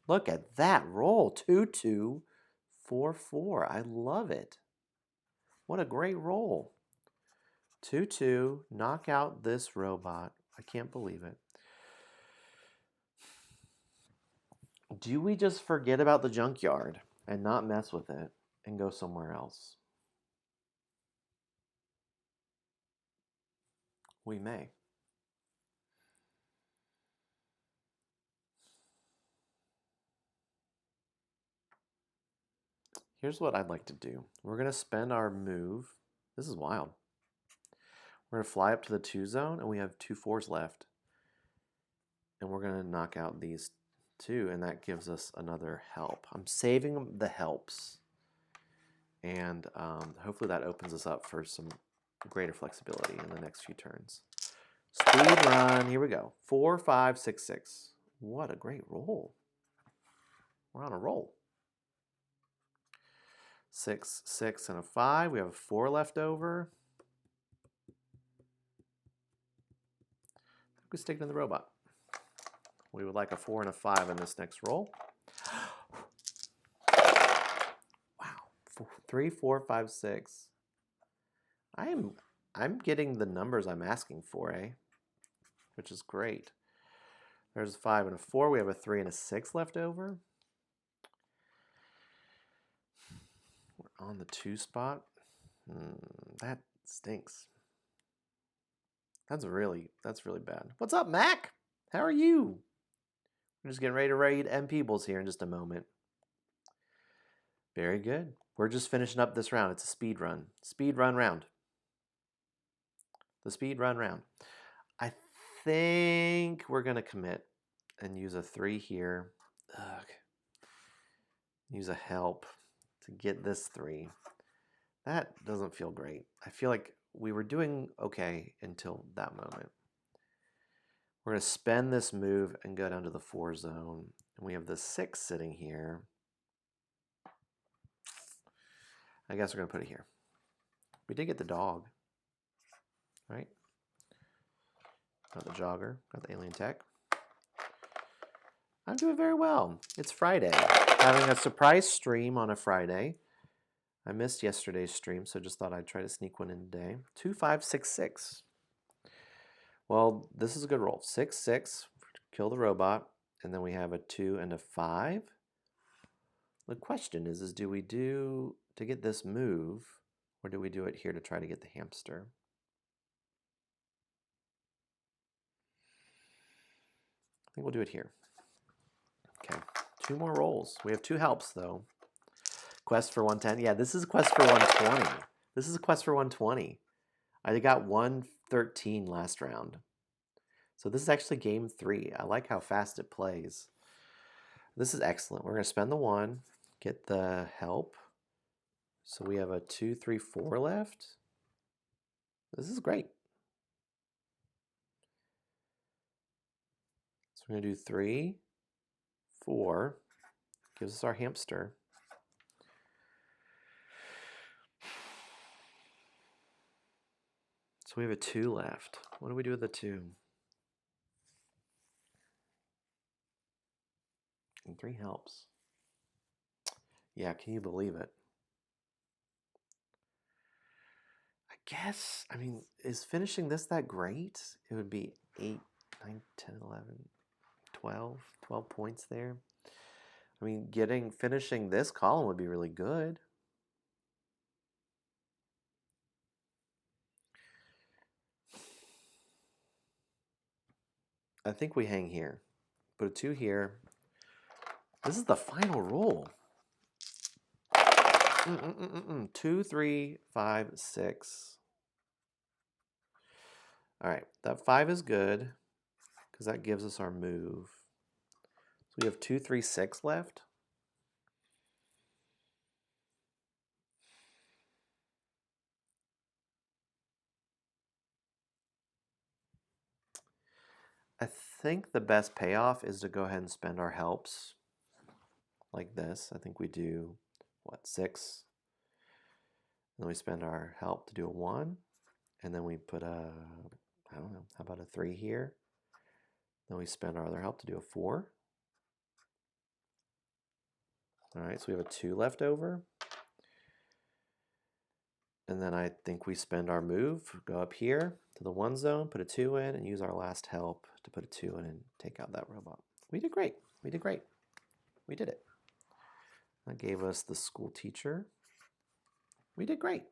Look at that roll. 2-2, 4-4. I love it. What a great roll. 2-2, knock out this robot. I can't believe it. Do we just forget about the junkyard and not mess with it and go somewhere else? We may. Here's what I'd like to do. We're going to spend our move. This is wild. We're going to fly up to the 2 zone, and we have 2 4s left. And we're going to knock out these 2, and that gives us another help. I'm saving the helps. And hopefully that opens us up for some greater flexibility in the next few turns. Speed run. Here we go. 4, 5, 6, 6. What a great roll. We're on a roll. 6, 6, and a 5. We have a 4 left over. We stick it in the robot. We would like a 4 and a 5 in this next roll. Wow. 3, 4, 5, 6. I'm getting the numbers I'm asking for, eh? Which is great. There's a 5 and a 4. We have a 3 and a 6 left over. We're on the 2 spot. That stinks. That's really bad. What's up, Mac? How are you? We're just getting ready to raid M Peebles here in just a moment. Very good. We're just finishing up this round. It's a speed run. Speed run round. The speed run round. I think we're going to commit and use a 3 here. Ugh. Use a help to get this 3. That doesn't feel great. I feel like we were doing okay until that moment. We're going to spend this move and go down to the 4 zone. And we have the 6 sitting here. I guess we're going to put it here. We did get the dog, right? Got the jogger, got the alien tech. I'm doing very well. It's Friday. Having a surprise stream on a Friday. I missed yesterday's stream, so just thought I'd try to sneak one in today. 2, 5, 6, 6. Well, this is a good roll. 6, 6, kill the robot, and then we have a 2 and a 5. The question is do we do to get this move, or do we do it here to try to get the hamster? I think we'll do it here. Okay, 2 more rolls. We have 2 helps, though. Quest for 110. Yeah, this is a quest for 120. This is a quest for 120. I got 113 last round. So this is actually game 3. I like how fast it plays. This is excellent. We're going to spend the 1, get the help. So we have a 2, 3, 4 left. This is great. So we're going to do 3, 4. Gives us our hamster. So we have a 2 left. What do we do with the 2? And 3 helps. Yeah, can you believe it? I guess, I mean, is finishing this that great? It would be 8, 9, 10, 11, 12 points there. I mean, finishing this column would be really good. I think we hang here. Put a 2 here. This is the final roll. 2, 3, 5, 6. All right, that 5 is good because that gives us our move. So we have 2, 3, 6 left. I think the best payoff is to go ahead and spend our helps like this. I think we do, what, 6? And then we spend our help to do a 1. And then we put a, I don't know, how about a 3 here? Then we spend our other help to do a 4. All right, so we have a 2 left over. And then I think we spend our move, go up here to the 1 zone, put a 2 in, and use our last help to put a 2 in and take out that robot. We did great. We did great. We did it. That gave us the school teacher. We did great.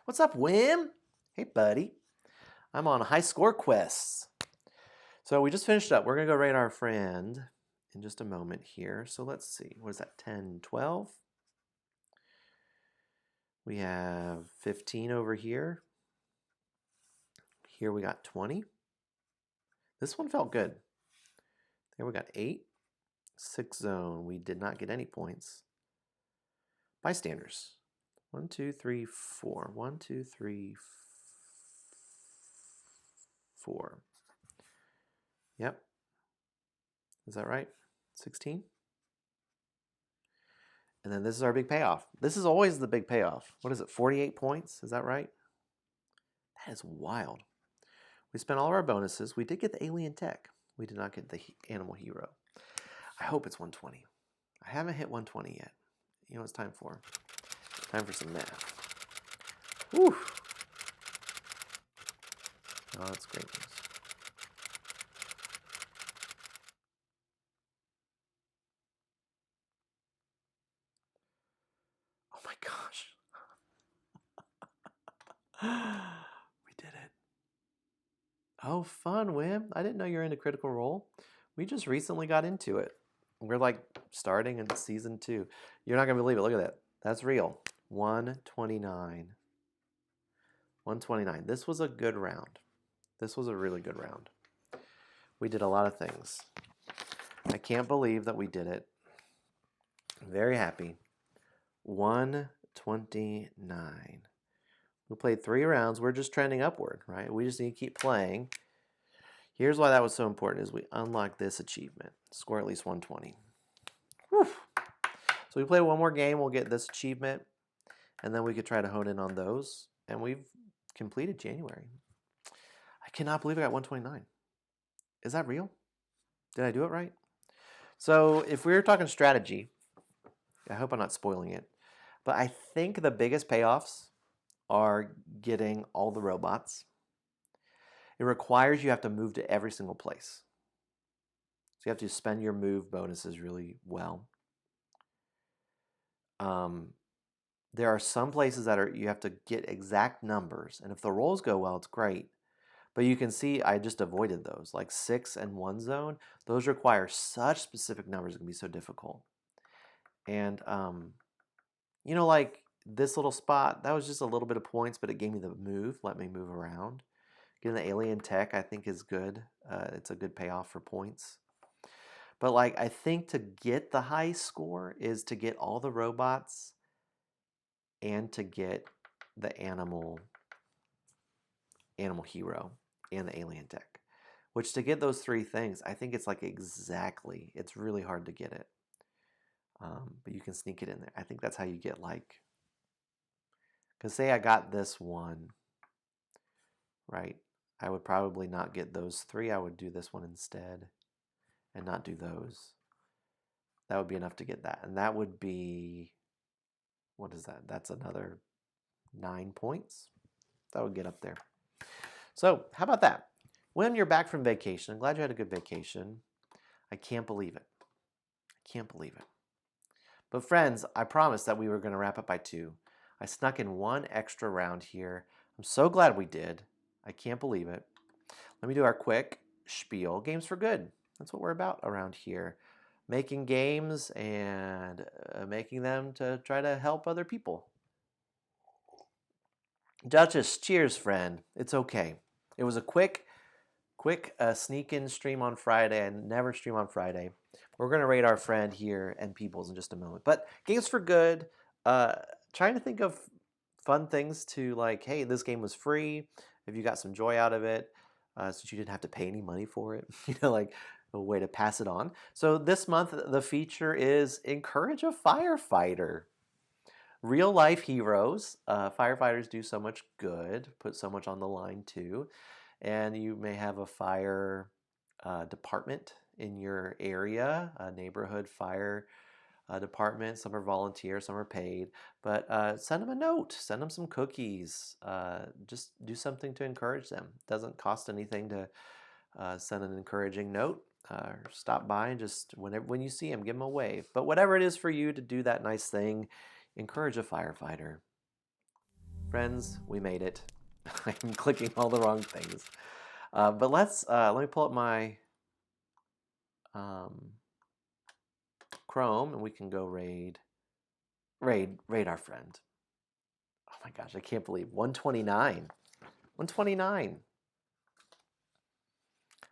What's up, Wim? Hey, buddy. I'm on high score quests. So we just finished up. We're going to go rate our friend in just a moment here. So let's see. What is that? 10, 12? We have 15 over here. Here we got 20. This one felt good. There we got 8. 6 zone. We did not get any points. Bystanders. 1, 2, 3, 4. 1, 2, 3, 4. Yep. Is that right? 16? And then this is our big payoff. This is always the big payoff. What is it, 48 points? Is that right? That is wild. We spent all of our bonuses. We did get the alien tech. We did not get the animal hero. I hope it's 120. I haven't hit 120 yet. You know what it's time for? Time for some math. Whew. Oh, that's great news. Oh my gosh. We did it. Oh, fun, Wim. I didn't know you were into Critical Role. We just recently got into it. We're like starting in season 2. You're not going to believe it. Look at that. That's real. 129. 129. This was a good round. This was a really good round. We did a lot of things. I can't believe that we did it. I'm very happy. 129. We played 3 rounds. We're just trending upward, right? We just need to keep playing. Here's why that was so important is we unlocked this achievement. Score at least 120. Whew. So we play one more game, we'll get this achievement, and then we could try to hone in on those. And we've completed January. I cannot believe I got 129. Is that real? Did I do it right? So if we were talking strategy, I hope I'm not spoiling it, but I think the biggest payoffs are getting all the robots. It requires you have to move to every single place. So you have to spend your move bonuses really well. There are some places that you have to get exact numbers, and if the rolls go well, it's great. But you can see I just avoided those, like 6 and 1 zone. Those require such specific numbers, it can be so difficult. And you know, like this little spot, that was just a little bit of points, but it gave me the move, let me move around. Getting the alien tech, I think, is good. It's a good payoff for points. But like, I think to get the high score is to get all the robots and to get the animal hero and the alien tech. Which to get those 3 things, I think it's like exactly, it's really hard to get it. But you can sneak it in there. I think that's how you get like, because say I got this one, right? I would probably not get those 3. I would do this one instead and not do those. That would be enough to get that. And that would be, what is that? That's another 9 points. That would get up there. So how about that? When you're back from vacation, I'm glad you had a good vacation. I can't believe it. I can't believe it. But friends, I promised that we were going to wrap up by 2. I snuck in 1 extra round here. I'm so glad we did. I can't believe it. Let me do our quick spiel. Games for good. That's what we're about around here. Making games and making them to try to help other people. Duchess, cheers, friend. It's okay. It was a quick sneak-in stream on Friday. I never stream on Friday. We're going to rate our friend here and Peoples in just a moment. But games for good. Trying to think of fun things to like, hey, this game was free. If you got some joy out of it, since you didn't have to pay any money for it, you know, like a way to pass it on. So this month, the feature is encourage a firefighter. Real life heroes. Firefighters do so much good, put so much on the line too. And you may have a fire department in your area, a neighborhood fire department. Some are volunteer, some are paid. But send them a note, send them some cookies. Just do something to encourage them. Doesn't cost anything to send an encouraging note. Stop by and just when you see them, give them a wave. But whatever it is for you to do that nice thing, encourage a firefighter. Friends, we made it. I'm clicking all the wrong things. But let me pull up my Chrome and we can go raid our friend. Oh my gosh, I can't believe 129. 129.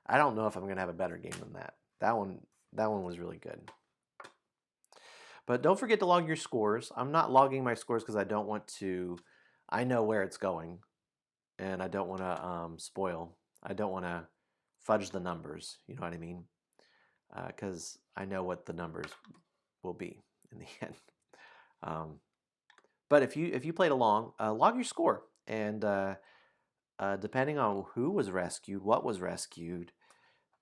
I don't know if I'm gonna have a better game than that. That one was really good. But don't forget to log your scores. I'm not logging my scores because I don't want to. I know where it's going, and I don't want to spoil. I don't want to fudge the numbers. You know what I mean? Because I know what the numbers will be in the end. But if you played along, log your score, and depending on who was rescued, what was rescued,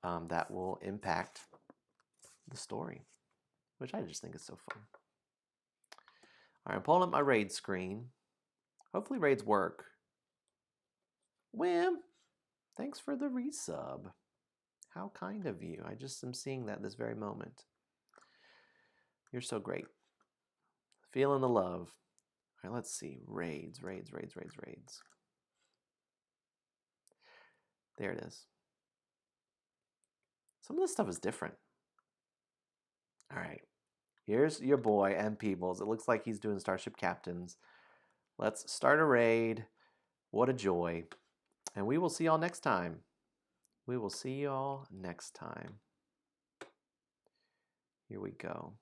that will impact the story, which I just think is so fun. All right, I'm pulling up my raid screen. Hopefully raids work. Wham! Thanks for the resub. How kind of you. I just am seeing that this very moment. You're so great. Feeling the love. All right, let's see. Raids. There it is. Some of this stuff is different. All right. Here's your boy, M. Peebles. It looks like he's doing Starship Captains. Let's start a raid. What a joy. And we will see y'all next time. We will see y'all next time. Here we go.